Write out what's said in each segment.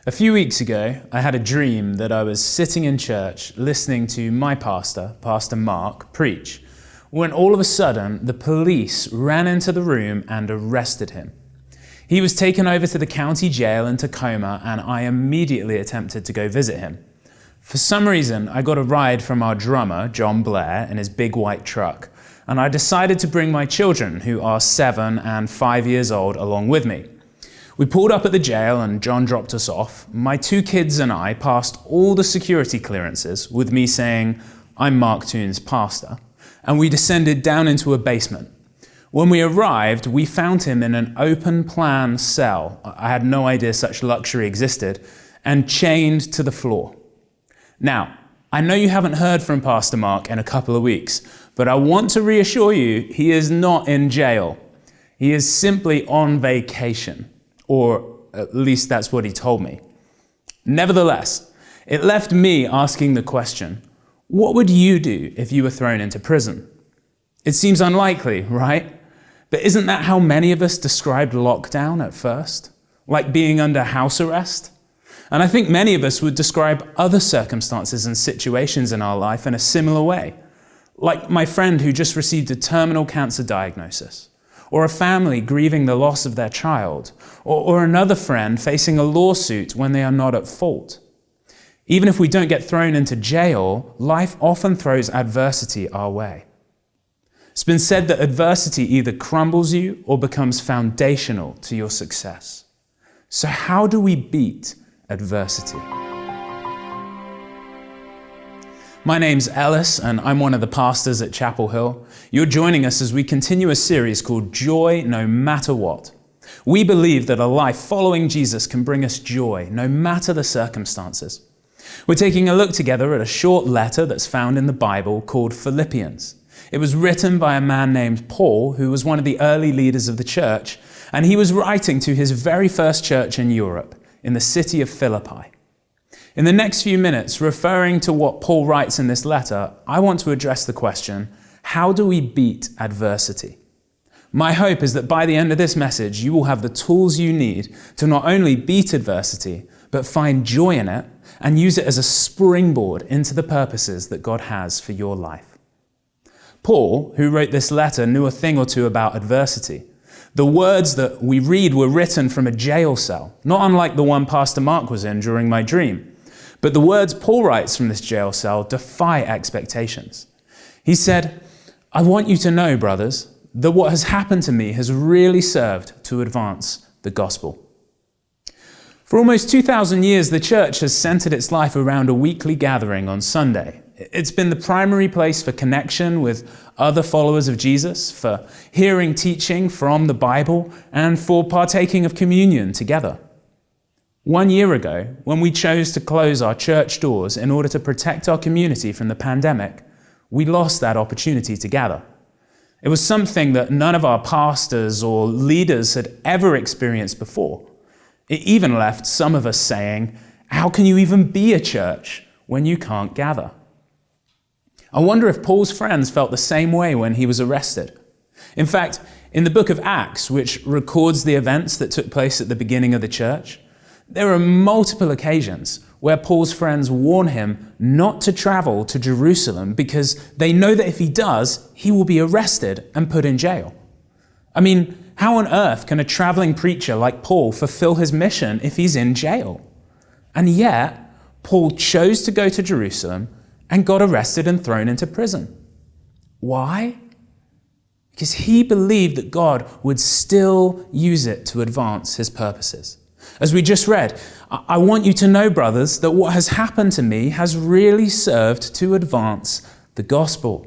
A few weeks ago, I had a dream that I was sitting in church listening to my pastor, Pastor Mark, preach, when all of a sudden the police ran into the room and arrested him. He was taken over to the county jail in Tacoma, and I immediately attempted to go visit him. For some reason, I got a ride from our drummer, John Blair, in his big white truck, and I decided to bring my children, who are 7 and 5 years old, along with me. We pulled up at the jail and John dropped us off. My 2 kids and I passed all the security clearances with me saying, "I'm Mark Toon's pastor," and we descended down into a basement. When we arrived, we found him in an open plan cell. I had no idea such luxury existed, and chained to the floor. Now, I know you haven't heard from Pastor Mark in a couple of weeks, but I want to reassure you, he is not in jail. He is simply on vacation. Or at least that's what he told me. Nevertheless, it left me asking the question, what would you do if you were thrown into prison? It seems unlikely, right? But isn't that how many of us described lockdown at first? Like being under house arrest? And I think many of us would describe other circumstances and situations in our life in a similar way. Like my friend who just received a terminal cancer diagnosis, or a family grieving the loss of their child, or another friend facing a lawsuit when they are not at fault. Even if we don't get thrown into jail, life often throws adversity our way. It's been said that adversity either crumbles you or becomes foundational to your success. So how do we beat adversity? My name's Ellis, and I'm one of the pastors at Chapel Hill. You're joining us as we continue a series called Joy No Matter What. We believe that a life following Jesus can bring us joy, no matter the circumstances. We're taking a look together at a short letter that's found in the Bible called Philippians. It was written by a man named Paul, who was one of the early leaders of the church, and he was writing to his very first church in Europe, in the city of Philippi. In the next few minutes, referring to what Paul writes in this letter, I want to address the question, how do we beat adversity? My hope is that by the end of this message, you will have the tools you need to not only beat adversity, but find joy in it and use it as a springboard into the purposes that God has for your life. Paul, who wrote this letter, knew a thing or two about adversity. The words that we read were written from a jail cell, not unlike the one Pastor Mark was in during my dream. But the words Paul writes from this jail cell defy expectations. He said, "I want you to know, brothers, that what has happened to me has really served to advance the gospel." For almost 2,000 years, the church has centered its life around a weekly gathering on Sunday. It's been the primary place for connection with other followers of Jesus, for hearing teaching from the Bible, and for partaking of communion together. 1 year ago, when we chose to close our church doors in order to protect our community from the pandemic, we lost that opportunity to gather. It was something that none of our pastors or leaders had ever experienced before. It even left some of us saying, "How can you even be a church when you can't gather?" I wonder if Paul's friends felt the same way when he was arrested. In fact, in the book of Acts, which records the events that took place at the beginning of the church, there are multiple occasions where Paul's friends warn him not to travel to Jerusalem because they know that if he does, he will be arrested and put in jail. I mean, how on earth can a traveling preacher like Paul fulfill his mission if he's in jail? And yet, Paul chose to go to Jerusalem and got arrested and thrown into prison. Why? Because he believed that God would still use it to advance his purposes. As we just read, "I want you to know, brothers, that what has happened to me has really served to advance the gospel."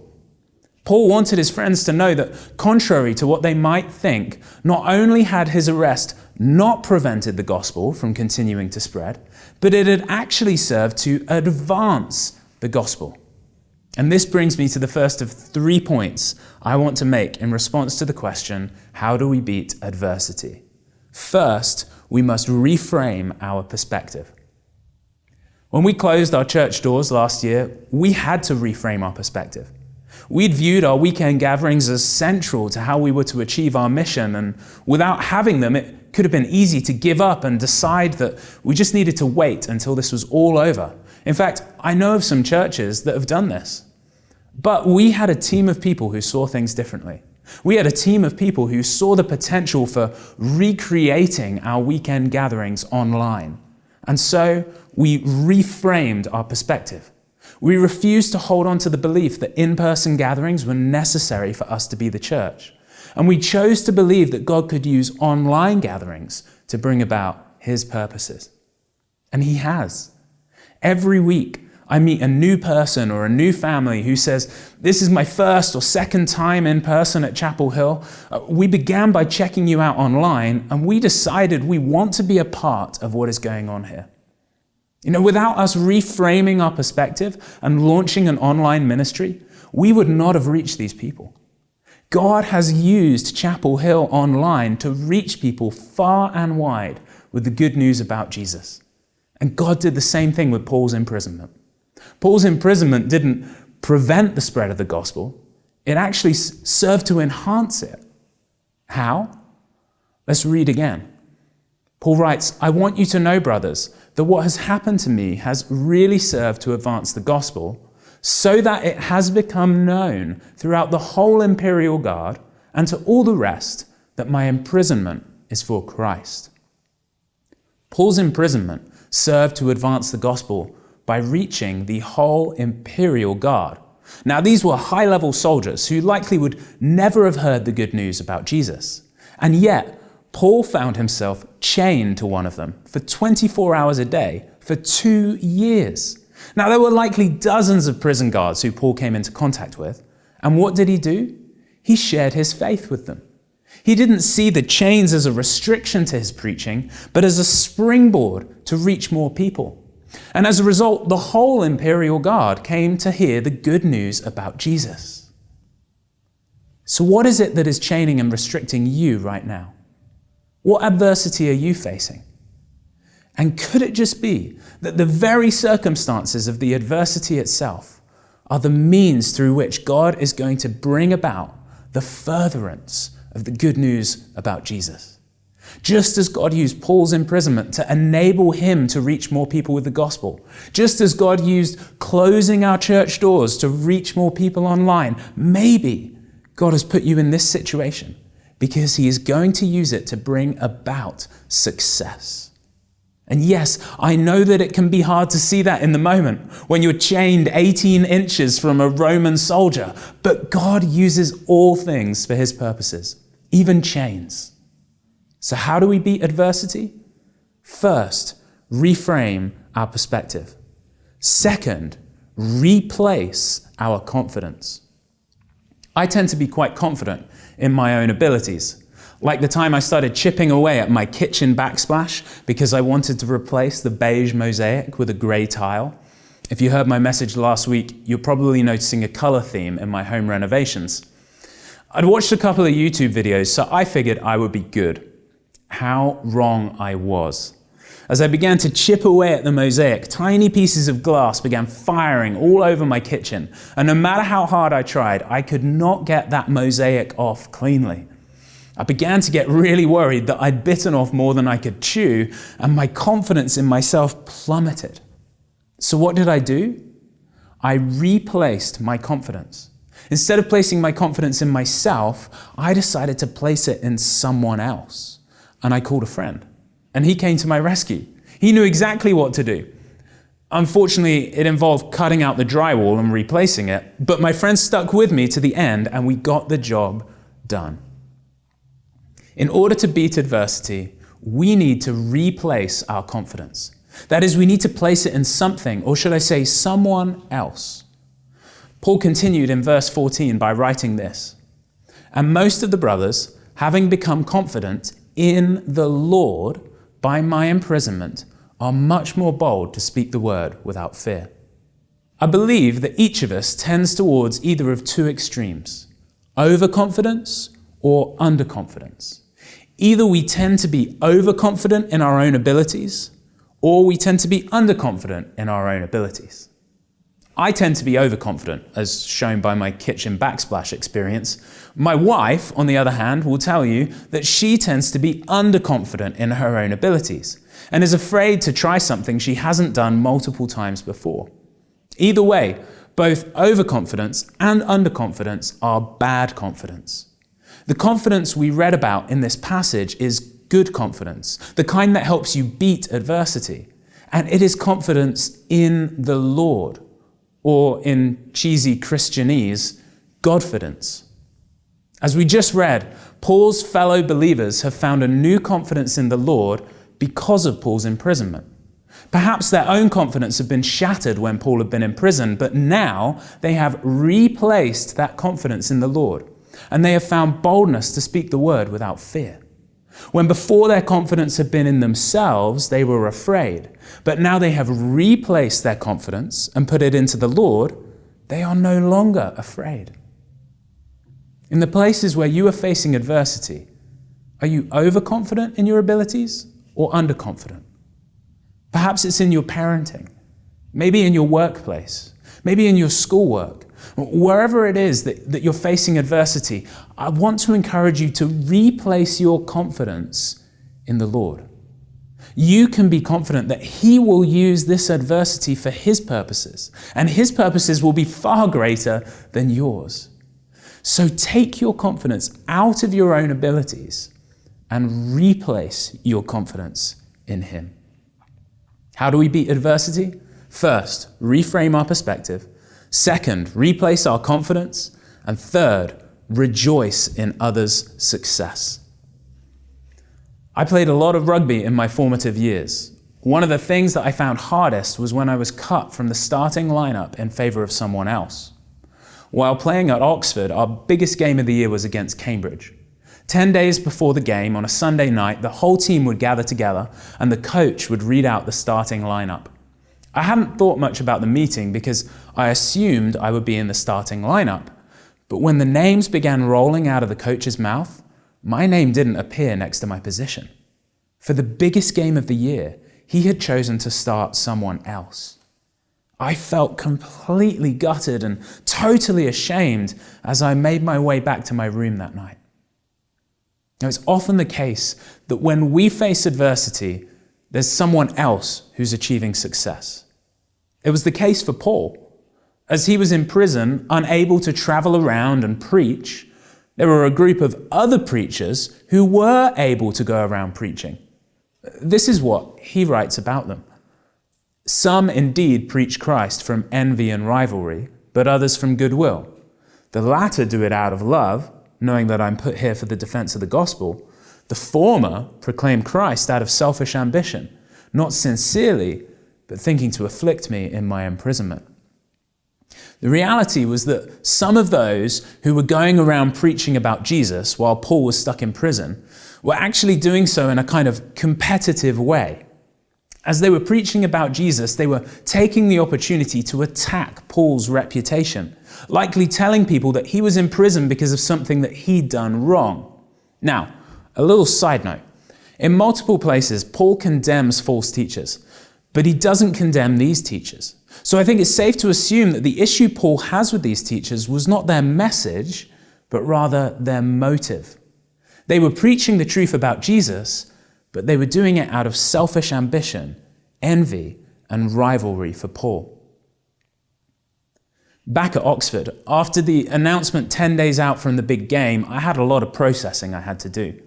Paul wanted his friends to know that, contrary to what they might think, not only had his arrest not prevented the gospel from continuing to spread, but it had actually served to advance the gospel. And this brings me to the first of 3 points I want to make in response to the question, how do we beat adversity? First, we must reframe our perspective. When we closed our church doors last year, we had to reframe our perspective. We'd viewed our weekend gatherings as central to how we were to achieve our mission, and without having them, it could have been easy to give up and decide that we just needed to wait until this was all over. In fact, I know of some churches that have done this. But we had a team of people who saw things differently. We had a team of people who saw the potential for recreating our weekend gatherings online. And so we reframed our perspective. We refused to hold on to the belief that in-person gatherings were necessary for us to be the church. And we chose to believe that God could use online gatherings to bring about his purposes. And he has. Every week, I meet a new person or a new family who says, this is my first or second time in person at Chapel Hill. We began by checking you out online, and we decided we want to be a part of what is going on here. Without us reframing our perspective and launching an online ministry, we would not have reached these people. God has used Chapel Hill online to reach people far and wide with the good news about Jesus. And God did the same thing with Paul's imprisonment. Paul's imprisonment didn't prevent the spread of the gospel. It actually served to enhance it. How? Let's read again. Paul writes, I want you to know, brothers, that what has happened to me has really served to advance the gospel, so that it has become known throughout the whole imperial guard and to all the rest that my imprisonment is for Christ. Paul's imprisonment served to advance the gospel by reaching the whole imperial guard. Now, these were high-level soldiers who likely would never have heard the good news about Jesus. And yet, Paul found himself chained to one of them for 24 hours a day for 2 years. Now, there were likely dozens of prison guards who Paul came into contact with. And what did he do? He shared his faith with them. He didn't see the chains as a restriction to his preaching, but as a springboard to reach more people. And as a result, the whole imperial guard came to hear the good news about Jesus. So what is it that is chaining and restricting you right now? What adversity are you facing? And could it just be that the very circumstances of the adversity itself are the means through which God is going to bring about the furtherance of the good news about Jesus? Just as God used Paul's imprisonment to enable him to reach more people with the gospel, just as God used closing our church doors to reach more people online, maybe God has put you in this situation because he is going to use it to bring about success. And yes, I know that it can be hard to see that in the moment when you're chained 18 inches from a Roman soldier, but God uses all things for his purposes, even chains. So how do we beat adversity? First, reframe our perspective. Second, replace our confidence. I tend to be quite confident in my own abilities. Like the time I started chipping away at my kitchen backsplash because I wanted to replace the beige mosaic with a grey tile. If you heard my message last week, you're probably noticing a colour theme in my home renovations. I'd watched a couple of YouTube videos, so I figured I would be good. How wrong I was. As I began to chip away at the mosaic, tiny pieces of glass began firing all over my kitchen, and no matter how hard I tried, I could not get that mosaic off cleanly. I began to get really worried that I'd bitten off more than I could chew, and my confidence in myself plummeted. So what did I do? I replaced my confidence. Instead of placing my confidence in myself, I decided to place it in someone else. And I called a friend, and he came to my rescue. He knew exactly what to do. Unfortunately, it involved cutting out the drywall and replacing it, but my friend stuck with me to the end, and we got the job done. In order to beat adversity, we need to replace our confidence. That is, we need to place it in something, or should I say someone else. Paul continued in verse 14 by writing this, "And most of the brothers, having become confident in the Lord by my imprisonment, are much more bold to speak the word without fear." I believe that each of us tends towards either of two extremes, overconfidence or underconfidence. Either we tend to be overconfident in our own abilities, or we tend to be underconfident in our own abilities. I tend to be overconfident, as shown by my kitchen backsplash experience. My wife, on the other hand, will tell you that she tends to be underconfident in her own abilities and is afraid to try something she hasn't done multiple times before. Either way, both overconfidence and underconfidence are bad confidence. The confidence we read about in this passage is good confidence, the kind that helps you beat adversity. And it is confidence in the Lord, or in cheesy Christianese, Godfidence. As we just read, Paul's fellow believers have found a new confidence in the Lord because of Paul's imprisonment. Perhaps their own confidence had been shattered when Paul had been in prison, but now they have replaced that confidence in the Lord, and they have found boldness to speak the word without fear. When before their confidence had been in themselves, they were afraid, but now they have replaced their confidence and put it into the Lord, they are no longer afraid. In the places where you are facing adversity, are you overconfident in your abilities or underconfident? Perhaps it's in your parenting, maybe in your workplace, maybe in your schoolwork. Wherever it is that you're facing adversity, I want to encourage you to replace your confidence in the Lord. You can be confident that He will use this adversity for His purposes, and His purposes will be far greater than yours. So take your confidence out of your own abilities and replace your confidence in Him. How do we beat adversity? First, reframe our perspective. Second, replace our confidence. And third, rejoice in others' success. I played a lot of rugby in my formative years. One of the things that I found hardest was when I was cut from the starting lineup in favour of someone else. While playing at Oxford, our biggest game of the year was against Cambridge. 10 days before the game, on a Sunday night, the whole team would gather together and the coach would read out the starting lineup. I hadn't thought much about the meeting because I assumed I would be in the starting lineup. But when the names began rolling out of the coach's mouth, my name didn't appear next to my position. For the biggest game of the year, he had chosen to start someone else. I felt completely gutted and totally ashamed as I made my way back to my room that night. Now, it's often the case that when we face adversity, there's someone else who's achieving success. It was the case for Paul. As he was in prison, unable to travel around and preach, there were a group of other preachers who were able to go around preaching. This is what he writes about them. Some indeed preach Christ from envy and rivalry, but others from goodwill. The latter do it out of love, knowing that I'm put here for the defense of the gospel. The former proclaim Christ out of selfish ambition, not sincerely, but thinking to afflict me in my imprisonment. The reality was that some of those who were going around preaching about Jesus while Paul was stuck in prison were actually doing so in a kind of competitive way. As they were preaching about Jesus, they were taking the opportunity to attack Paul's reputation, likely telling people that he was in prison because of something that he'd done wrong. Now, a little side note. In multiple places, Paul condemns false teachers, but he doesn't condemn these teachers. So I think it's safe to assume that the issue Paul has with these teachers was not their message, but rather their motive. They were preaching the truth about Jesus, but they were doing it out of selfish ambition, envy, and rivalry for Paul. Back at Oxford, after the announcement 10 days out from the big game, I had a lot of processing I had to do.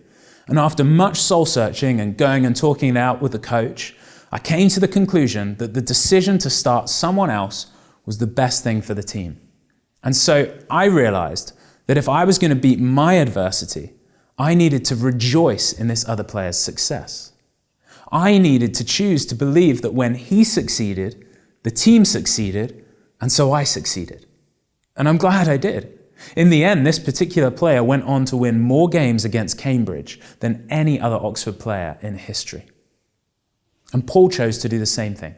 And after much soul-searching and going and talking it out with the coach, I came to the conclusion that the decision to start someone else was the best thing for the team. And so I realized that if I was going to beat my adversity, I needed to rejoice in this other player's success. I needed to choose to believe that when he succeeded, the team succeeded, and so I succeeded. And I'm glad I did. In the end, this particular player went on to win more games against Cambridge than any other Oxford player in history. And Paul chose to do the same thing.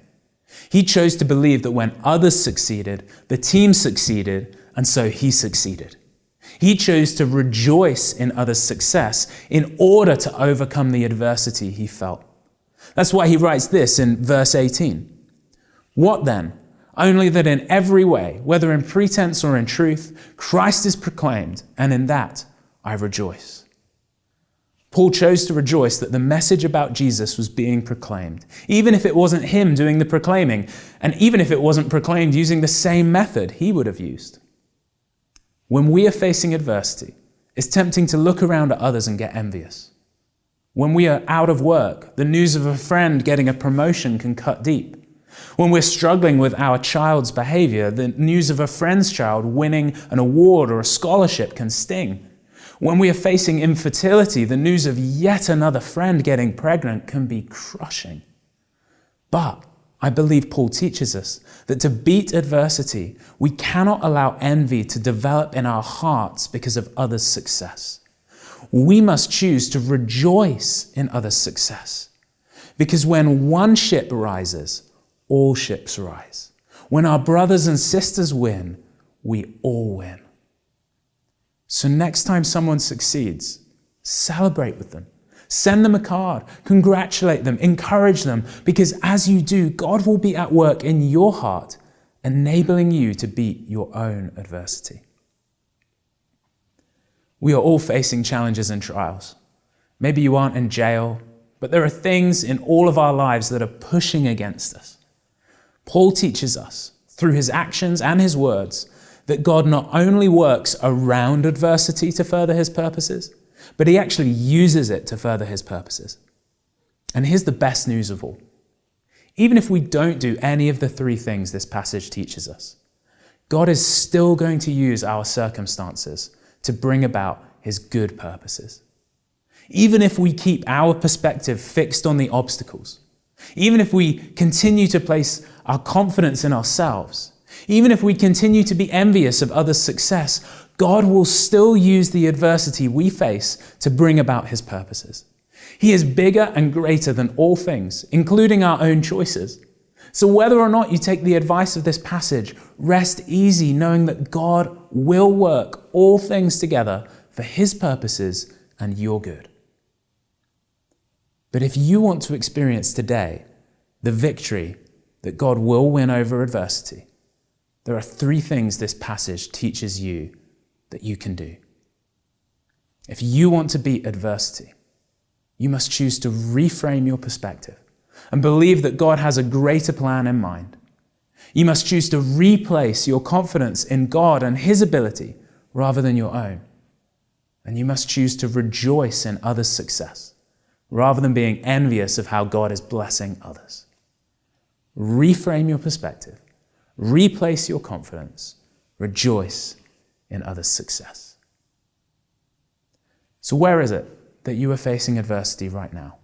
He chose to believe that when others succeeded, the team succeeded, and so he succeeded. He chose to rejoice in others' success in order to overcome the adversity he felt. That's why he writes this in verse 18. What then? only that in every way, whether in pretense or in truth, Christ is proclaimed, and in that I rejoice. Paul chose to rejoice that the message about Jesus was being proclaimed, even if it wasn't him doing the proclaiming, and even if it wasn't proclaimed using the same method he would have used. When we are facing adversity, it's tempting to look around at others and get envious. When we are out of work, the news of a friend getting a promotion can cut deep. When we're struggling with our child's behavior, the news of a friend's child winning an award or a scholarship can sting. When we are facing infertility, the news of yet another friend getting pregnant can be crushing. But I believe Paul teaches us that to beat adversity, we cannot allow envy to develop in our hearts because of others' success. We must choose to rejoice in others' success. Because when one ship rises, all ships rise. When our brothers and sisters win, we all win. So next time someone succeeds, celebrate with them. Send them a card, congratulate them, encourage them, because as you do, God will be at work in your heart, enabling you to beat your own adversity. We are all facing challenges and trials. Maybe you aren't in jail, but there are things in all of our lives that are pushing against us. Paul teaches us, through his actions and his words, that God not only works around adversity to further his purposes, but he actually uses it to further his purposes. And here's the best news of all. Even if we don't do any of the three things this passage teaches us, God is still going to use our circumstances to bring about his good purposes. Even if we keep our perspective fixed on the obstacles, even if we continue to place our confidence in ourselves, even if we continue to be envious of others' success, God will still use the adversity we face to bring about his purposes. He is bigger and greater than all things, including our own choices. So whether or not you take the advice of this passage, rest easy knowing that God will work all things together for his purposes and your good. But if you want to experience today the victory that God will win over adversity, there are three things this passage teaches you that you can do. If you want to beat adversity, you must choose to reframe your perspective and believe that God has a greater plan in mind. You must choose to replace your confidence in God and his ability rather than your own. And you must choose to rejoice in others' success rather than being envious of how God is blessing others. Reframe your perspective. Replace your confidence. Rejoice in others' success. So where is it that you are facing adversity right now?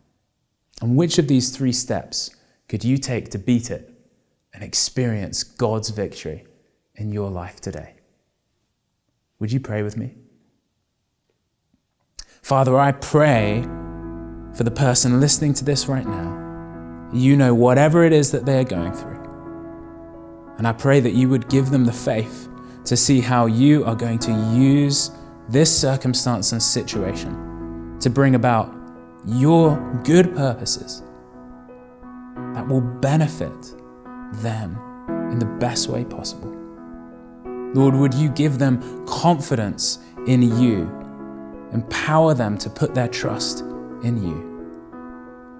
And which of these three steps could you take to beat it and experience God's victory in your life today? Would you pray with me? Father, I pray for the person listening to this right now. You know whatever it is that they are going through. And I pray that you would give them the faith to see how you are going to use this circumstance and situation to bring about your good purposes that will benefit them in the best way possible. Lord, would you give them confidence in you, empower them to put their trust in you.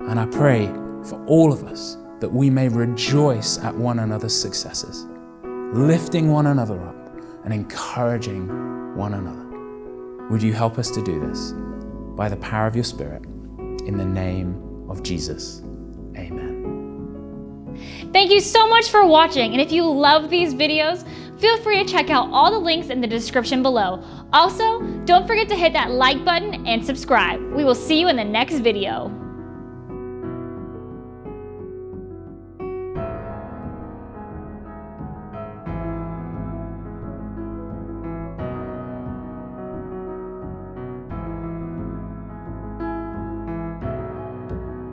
And I pray for all of us that we may rejoice at one another's successes, lifting one another up and encouraging one another. Would you help us to do this by the power of your Spirit, in the name of Jesus? Amen. Thank you so much for watching, and if you love these videos, feel free to check out all the links in the description below. Also, don't forget to hit that like button and subscribe. We will see you in the next video.